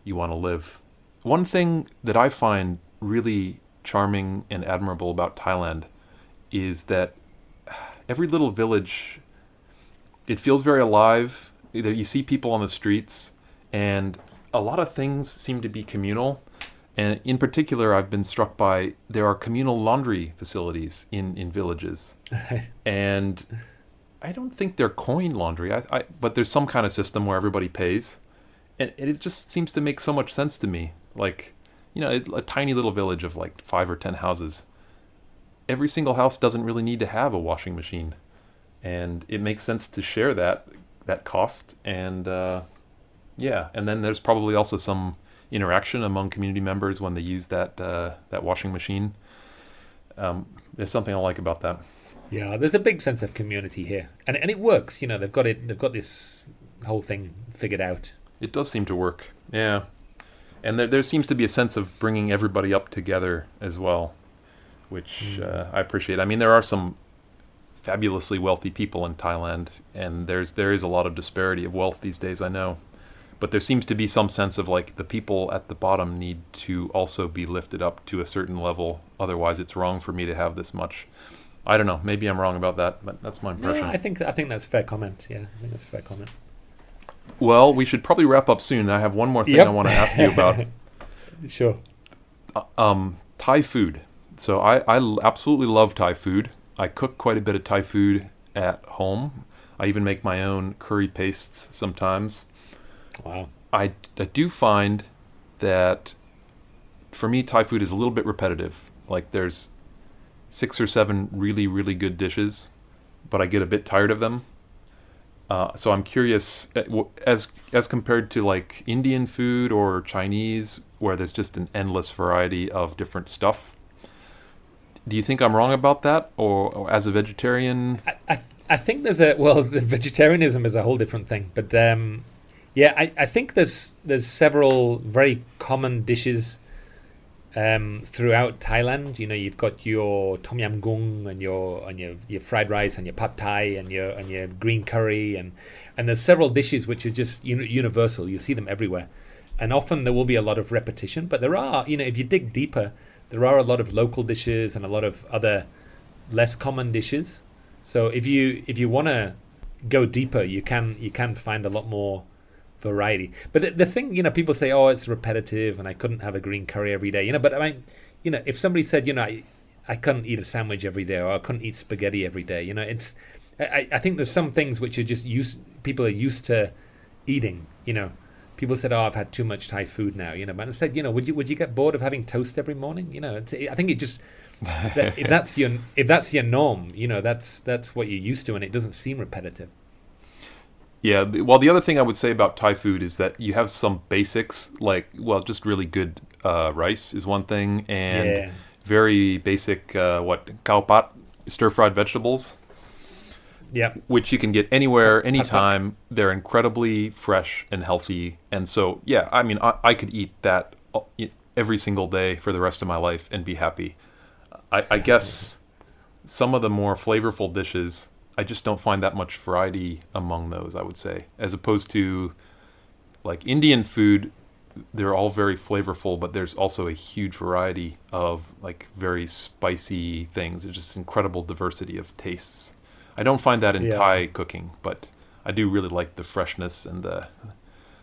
you want to live. One thing that I find really charming and admirable about Thailand is that every little village, it feels very alive. You see people on the streets, and a lot of things seem to be communal. And in particular, I've been struck by there are communal laundry facilities in villages. And I don't think they're coin laundry, but there's some kind of system where everybody pays. And it just seems to make so much sense to me. Like, a tiny little village of like 5 or 10 houses. Every single house doesn't really need to have a washing machine. And it makes sense to share that cost. And and then there's probably also some interaction among community members when they use that washing machine. There's something I like about that. Yeah, there's a big sense of community here, and it works. They've got this whole thing figured out. It does seem to work, yeah. And there seems to be a sense of bringing everybody up together as well, which I appreciate. I mean, there are some fabulously wealthy people in Thailand, and there is a lot of disparity of wealth these days, I know. But there seems to be some sense of like the people at the bottom need to also be lifted up to a certain level. Otherwise, it's wrong for me to have this much. I don't know. Maybe I'm wrong about that, but that's my impression. Yeah, I think that's a fair comment. Yeah, I think that's a fair comment. Well, we should probably wrap up soon. I have one more thing I want to ask you about. Sure. Thai food. So I absolutely love Thai food. I cook quite a bit of Thai food at home. I even make my own curry pastes sometimes. Wow. I do find that for me, Thai food is a little bit repetitive. Like there's 6 or 7 really, really good dishes, but I get a bit tired of them. So I'm curious, as compared to like Indian food or Chinese, where there's just an endless variety of different stuff. Do you think I'm wrong about that, or as a vegetarian? I think the vegetarianism is a whole different thing, but I think there's several very common dishes throughout Thailand. You've got your tom yam goong and your fried rice and your pad thai and your green curry and there's several dishes which are just universal. You see them everywhere, and often there will be a lot of repetition. But there are, if you dig deeper, there are a lot of local dishes and a lot of other less common dishes. So if you want to go deeper, you can find a lot more variety. But the thing, people say, oh, it's repetitive and I couldn't have a green curry every day, but I mean, if somebody said, I couldn't eat a sandwich every day, or I couldn't eat spaghetti every day, I think there's some things which are just people are used to eating. People said, oh, I've had too much Thai food now, but I said, would you get bored of having toast every morning? I think it just if that's your norm, that's what you're used to, and it doesn't seem repetitive. Yeah, well, the other thing I would say about Thai food is that you have some basics, like, just really good rice is one thing, and very basic, khao pat, stir-fried vegetables. Yeah, which you can get anywhere, anytime. They're incredibly fresh and healthy, and so I mean, I could eat that every single day for the rest of my life and be happy. I guess some of the more flavorful dishes, I just don't find that much variety among those, I would say. As opposed to like Indian food, they're all very flavorful, but there's also a huge variety of like very spicy things. There's just incredible diversity of tastes. I don't find that in Thai cooking, but I do really like the freshness and the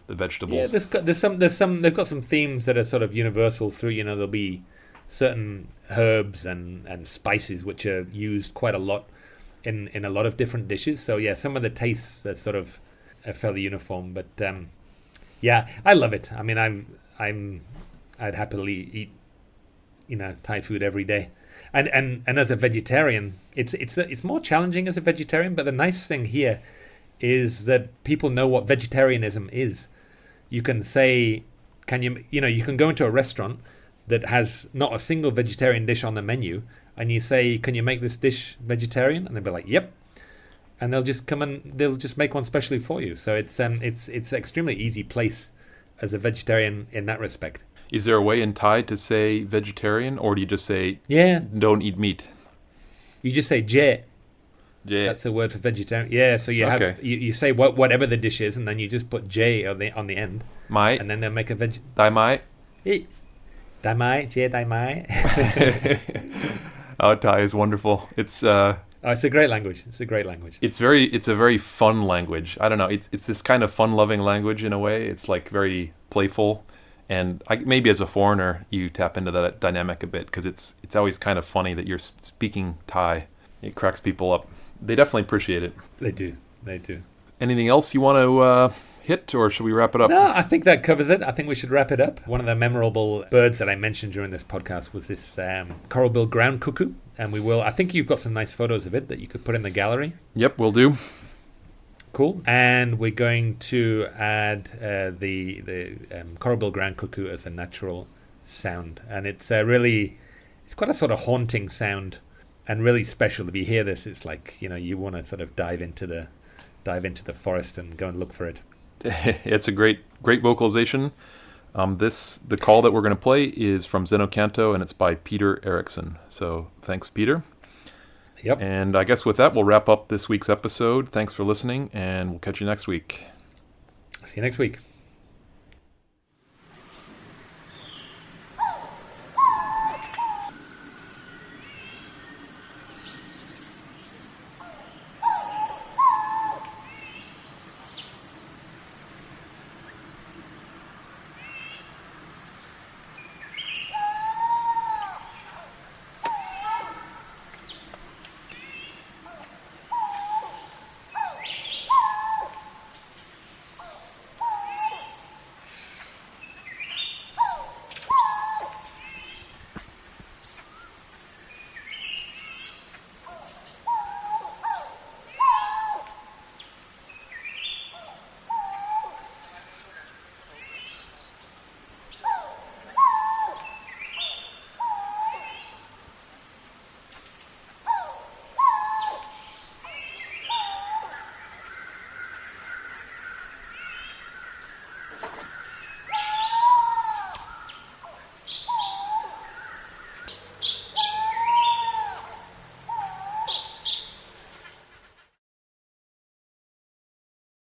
vegetables. Yeah, they've got some themes that are sort of universal through, there'll be certain herbs and spices which are used quite a lot in a lot of different dishes. So some of the tastes are sort of fairly uniform, but I love it. I mean, I'd happily eat Thai food every day. And as a vegetarian, it's more challenging as a vegetarian. But the nice thing here is that people know what vegetarianism is. You can say, you can go into a restaurant that has not a single vegetarian dish on the menu, and you say, can you make this dish vegetarian? And they'll be like, yep. And they'll just come and they'll just make one specially for you. So it's an extremely easy place as a vegetarian in that respect. Is there a way in Thai to say vegetarian, or do you just say don't eat meat? You just say je. Je. That's the word for vegetarian. Yeah, so you have you say whatever the dish is, and then you just put je on the end. Mai. And then they'll make a veg. Dai mai. Dai mai, je dai mai. Oh, Thai is wonderful. It's it's a great language. It's a great language. It's a very fun language. I don't know. It's this kind of fun-loving language in a way. It's like very playful. And maybe as a foreigner, you tap into that dynamic a bit, because it's always kind of funny that you're speaking Thai. It cracks people up. They definitely appreciate it. They do. Anything else you want to hit, or should we wrap it up? No, I think that covers it. I think we should wrap it up. One of the memorable birds that I mentioned during this podcast was this coral-billed ground cuckoo. And I think you've got some nice photos of it that you could put in the gallery. Yep, we'll do. Cool. And we're going to add the coral-billed ground cuckoo as a natural sound. And it's quite a sort of haunting sound, and really special. If you hear this, it's like, you want to sort of dive into the forest and go and look for it. It's a great vocalization. The call that we're going to play is from Zeno Canto, and it's by Peter Erickson. So thanks, Peter. Yep. And I guess with that, we'll wrap up this week's episode. Thanks for listening, and we'll catch you next week. See you next week.